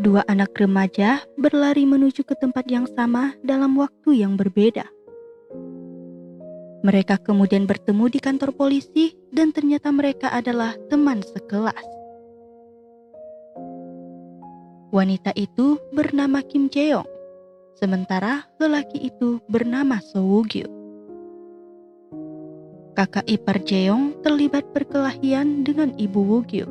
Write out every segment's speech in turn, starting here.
Dua anak remaja berlari menuju ke tempat yang sama dalam waktu yang berbeda. Mereka kemudian bertemu di kantor polisi dan ternyata mereka adalah teman sekelas. Wanita itu bernama Kim Jae-yong, sementara lelaki itu bernama So Woo-gyu. Kakak ipar Jae-yong terlibat perkelahian dengan ibu Woo-gyu.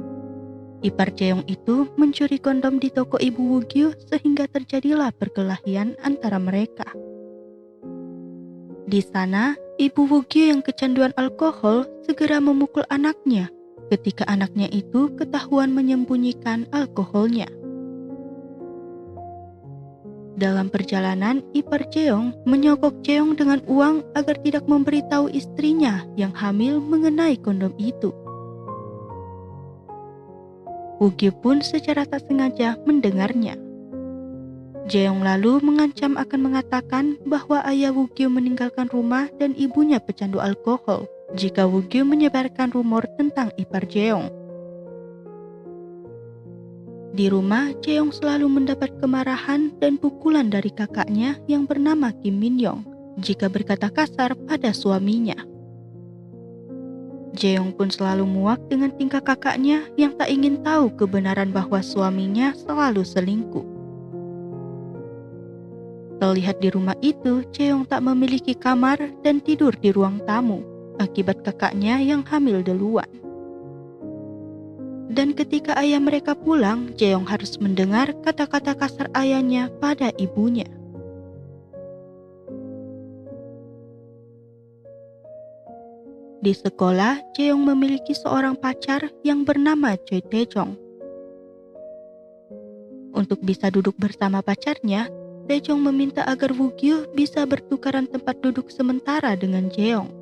Ipar Jae-yong itu mencuri kondom di toko ibu Woo-gyu sehingga terjadilah perkelahian antara mereka. Di sana, ibu Woo-gyu yang kecanduan alkohol segera memukul anaknya ketika anaknya itu ketahuan menyembunyikan alkoholnya. Dalam perjalanan, ipar Jae-yong menyogok Jae-yong dengan uang agar tidak memberitahu istrinya yang hamil mengenai kondom itu. Woo-gyu pun secara tak sengaja mendengarnya. Jae-yong lalu mengancam akan mengatakan bahwa ayah Woo-gyu meninggalkan rumah dan ibunya pecandu alkohol jika Woo-gyu menyebarkan rumor tentang ipar Jae-yong. Di rumah, Jae-yong selalu mendapat kemarahan dan pukulan dari kakaknya yang bernama Kim Min-yong jika berkata kasar pada suaminya. Jae-yong pun selalu muak dengan tingkah kakaknya yang tak ingin tahu kebenaran bahwa suaminya selalu selingkuh. Terlihat di rumah itu, Jae-yong tak memiliki kamar dan tidur di ruang tamu akibat kakaknya yang hamil duluan. Dan ketika ayah mereka pulang, Jae-yong harus mendengar kata-kata kasar ayahnya pada ibunya. Di sekolah, Jae-yong memiliki seorang pacar yang bernama Choi Tae-jong. Untuk bisa duduk bersama pacarnya, Tae-jong meminta agar Woo-gyu bisa bertukaran tempat duduk sementara dengan Jae-yong.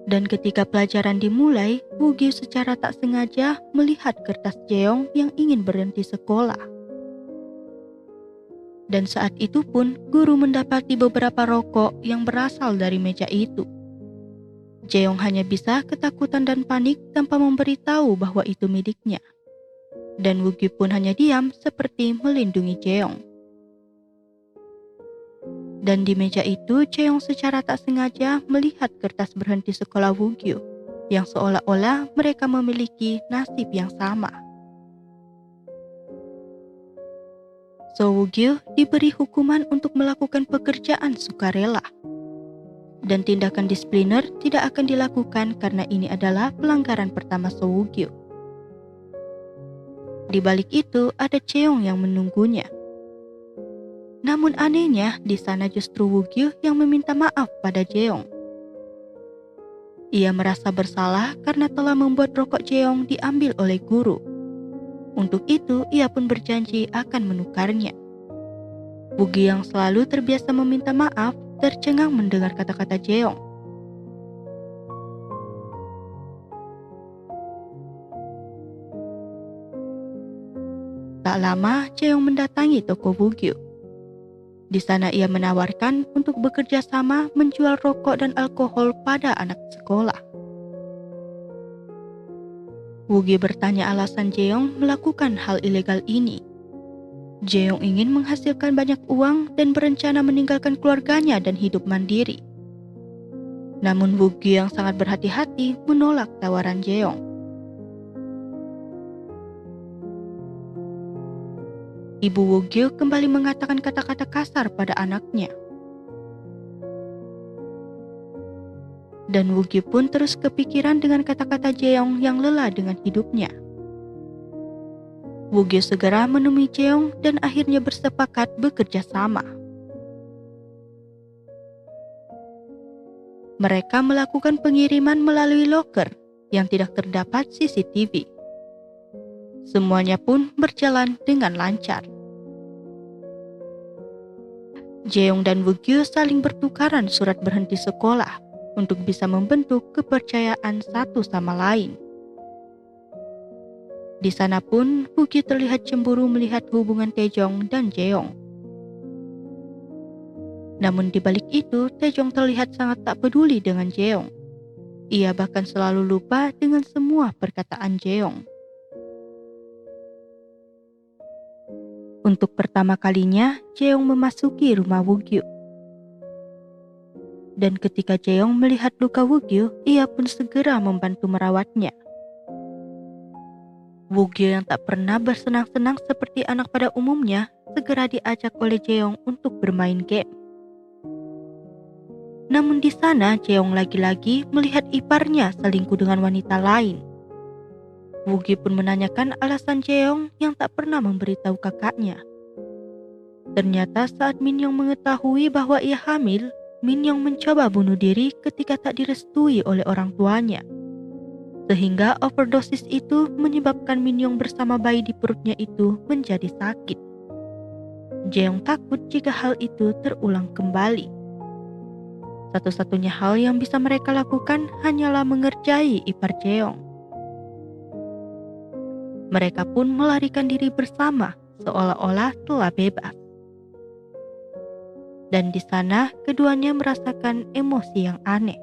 Dan ketika pelajaran dimulai, Woo-gyu secara tak sengaja melihat kertas Jae-yong yang ingin berhenti sekolah. Dan saat itu pun, guru mendapati beberapa rokok yang berasal dari meja itu. Jae-yong hanya bisa ketakutan dan panik tanpa memberitahu bahwa itu miliknya. Dan Woo-gyu pun hanya diam seperti melindungi Jae-yong. Dan di meja itu, Jae-yong secara tak sengaja melihat kertas berhenti sekolah Woo-gyu, yang seolah-olah mereka memiliki nasib yang sama. So Woo-gyu diberi hukuman untuk melakukan pekerjaan sukarela. Dan tindakan disipliner tidak akan dilakukan karena ini adalah pelanggaran pertama So Woo-gyu. Di balik itu, ada Jae-yong yang menunggunya. Namun anehnya, di sana justru Woo-gyu yang meminta maaf pada Jae-yong. Ia merasa bersalah karena telah membuat rokok Jae-yong diambil oleh guru. Untuk itu, ia pun berjanji akan menukarnya. Woo-gyu yang selalu terbiasa meminta maaf, tercengang mendengar kata-kata Jae-yong. Tak lama, Jae-yong mendatangi toko Woo-gyu. Di sana ia menawarkan untuk bekerja sama menjual rokok dan alkohol pada anak sekolah. Woo-gyu bertanya alasan Jae-yong melakukan hal ilegal ini. Jae-yong ingin menghasilkan banyak uang dan berencana meninggalkan keluarganya dan hidup mandiri. Namun Woo-gyu yang sangat berhati-hati menolak tawaran Jae-yong. Ibu Woo-gyu kembali mengatakan kata-kata kasar pada anaknya. Dan Woo-gyu pun terus kepikiran dengan kata-kata Jae-yong yang lelah dengan hidupnya. Woo-gyu segera menemui Jae-yong dan akhirnya bersepakat bekerja sama. Mereka melakukan pengiriman melalui loker yang tidak terdapat CCTV. Semuanya pun berjalan dengan lancar. Jae-yong dan Woo-gyu saling bertukaran surat berhenti sekolah untuk bisa membentuk kepercayaan satu sama lain. Di sana pun Woo-gyu terlihat cemburu melihat hubungan Tae-jong dan Jae-yong. Namun di balik itu, Tae-jong terlihat sangat tak peduli dengan Jae-yong. Ia bahkan selalu lupa dengan semua perkataan Jae-yong. Untuk pertama kalinya, Jeong memasuki rumah Woo-gyu. Dan ketika Jeong melihat luka Woo-gyu, ia pun segera membantu merawatnya. Woo-gyu yang tak pernah bersenang-senang seperti anak pada umumnya, segera diajak oleh Jeong untuk bermain game. Namun di sana, Jeong lagi-lagi melihat iparnya selingkuh dengan wanita lain. Woo-gyu pun menanyakan alasan Jeong yang tak pernah memberitahu kakaknya. Ternyata saat Min Young mengetahui bahwa ia hamil, Min Young mencoba bunuh diri ketika tak direstui oleh orang tuanya. Sehingga overdosis itu menyebabkan Min Young bersama bayi di perutnya itu menjadi sakit. Jeong takut jika hal itu terulang kembali. Satu-satunya hal yang bisa mereka lakukan hanyalah mengerjai ipar Jeong. Mereka pun melarikan diri bersama, seolah-olah telah bebas. Dan di sana keduanya merasakan emosi yang aneh.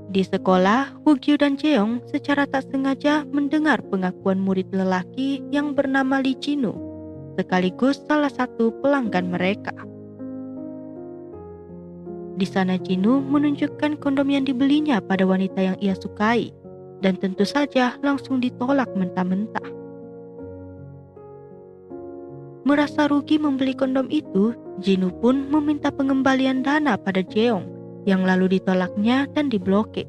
Di sekolah, Woo-gyu dan Jeong secara tak sengaja mendengar pengakuan murid lelaki yang bernama Lee Jinu, sekaligus salah satu pelanggan mereka. Di sana Jinu menunjukkan kondom yang dibelinya pada wanita yang ia sukai, dan tentu saja langsung ditolak mentah-mentah. Merasa rugi membeli kondom itu, Jinu pun meminta pengembalian dana pada Jeong, yang lalu ditolaknya dan diblokir.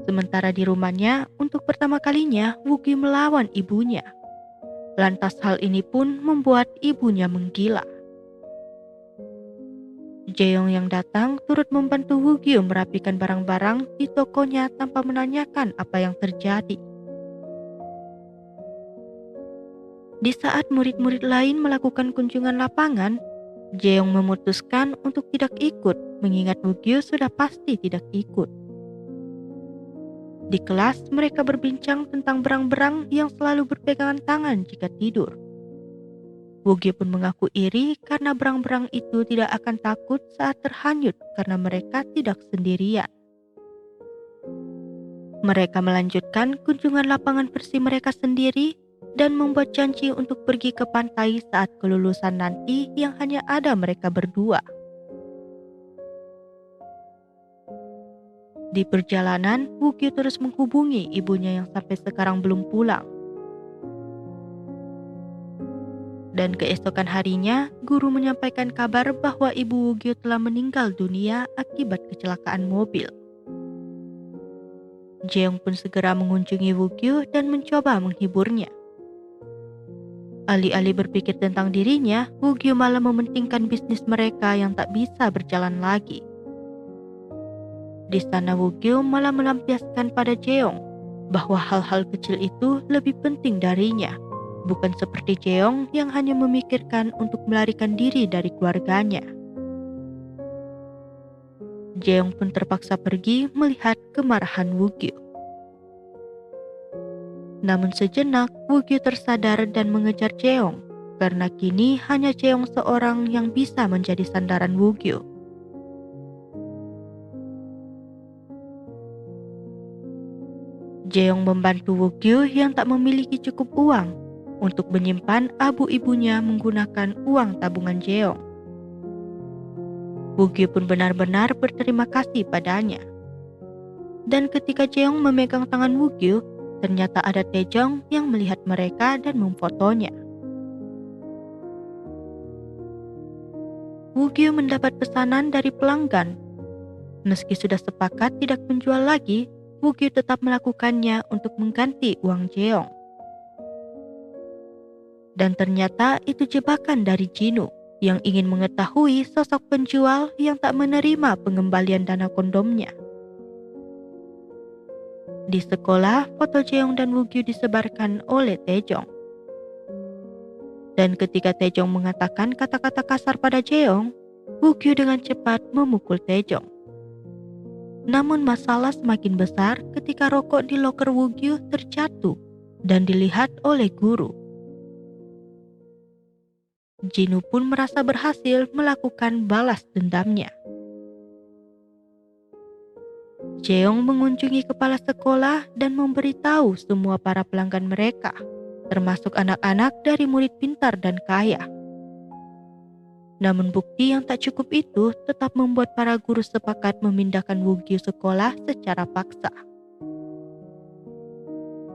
Sementara di rumahnya, untuk pertama kalinya Woo-gyu melawan ibunya. Lantas hal ini pun membuat ibunya menggila. Jeong yang datang turut membantu Woo-gyu merapikan barang-barang di tokonya tanpa menanyakan apa yang terjadi. Di saat murid-murid lain melakukan kunjungan lapangan, Jeong memutuskan untuk tidak ikut mengingat Woo-gyu sudah pasti tidak ikut. Di kelas mereka berbincang tentang berang-berang yang selalu berpegangan tangan jika tidur. Woo-gyu pun mengaku iri karena berang-berang itu tidak akan takut saat terhanyut karena mereka tidak sendirian. Mereka melanjutkan kunjungan lapangan bersih mereka sendiri dan membuat janji untuk pergi ke pantai saat kelulusan nanti yang hanya ada mereka berdua. Di perjalanan, Woo-gyu terus menghubungi ibunya yang sampai sekarang belum pulang. Dan keesokan harinya, guru menyampaikan kabar bahwa ibu Woo-gyu telah meninggal dunia akibat kecelakaan mobil. Jeong pun segera mengunjungi Woo-gyu dan mencoba menghiburnya. Alih-alih berpikir tentang dirinya, Woo-gyu malah mementingkan bisnis mereka yang tak bisa berjalan lagi. Di sana Woo-gyu malah melampiaskan pada Jeong bahwa hal-hal kecil itu lebih penting darinya. Bukan seperti Jeong yang hanya memikirkan untuk melarikan diri dari keluarganya. Jeong pun terpaksa pergi melihat kemarahan Woo-gyu. Namun sejenak Woo-gyu tersadar dan mengejar Jeong, karena kini hanya Jeong seorang yang bisa menjadi sandaran Woo-gyu. Jeong membantu Woo-gyu yang tak memiliki cukup uang untuk menyimpan abu ibunya menggunakan uang tabungan Jeong. Woo-gyu pun benar-benar berterima kasih padanya. Dan ketika Jeong memegang tangan Woo-gyu, ternyata ada Taejong yang melihat mereka dan memfotonya. Woo-gyu mendapat pesanan dari pelanggan. Meski sudah sepakat tidak menjual lagi, Woo-gyu tetap melakukannya untuk mengganti uang Jeong. Dan ternyata itu jebakan dari Jinu yang ingin mengetahui sosok penjual yang tak menerima pengembalian dana kondomnya. Di sekolah, foto Jeong dan Woo-gyu disebarkan oleh Taejong. Dan ketika Taejong mengatakan kata-kata kasar pada Jeong, Woo-gyu dengan cepat memukul Taejong. Namun masalah semakin besar ketika rokok di loker Woo-gyu terjatuh dan dilihat oleh guru. Jinu pun merasa berhasil melakukan balas dendamnya. Jeong mengunjungi kepala sekolah dan memberitahu semua para pelanggan mereka, termasuk anak-anak dari murid pintar dan kaya. Namun bukti yang tak cukup itu tetap membuat para guru sepakat memindahkan Woo-gyu sekolah secara paksa.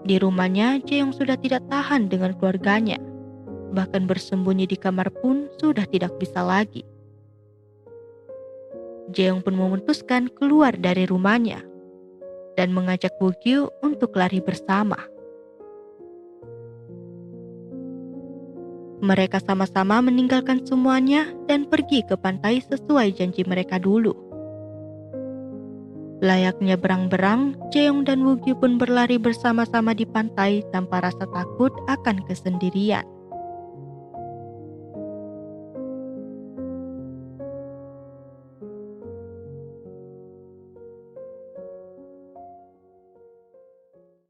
Di rumahnya, Jeong sudah tidak tahan dengan keluarganya. Bahkan bersembunyi di kamar pun sudah tidak bisa lagi. Jeong pun memutuskan keluar dari rumahnya dan mengajak Woo-gyu untuk lari bersama. Mereka sama-sama meninggalkan semuanya dan pergi ke pantai sesuai janji mereka dulu. Layaknya berang-berang, Jeong dan Woo-gyu pun berlari bersama-sama di pantai tanpa rasa takut akan kesendirian.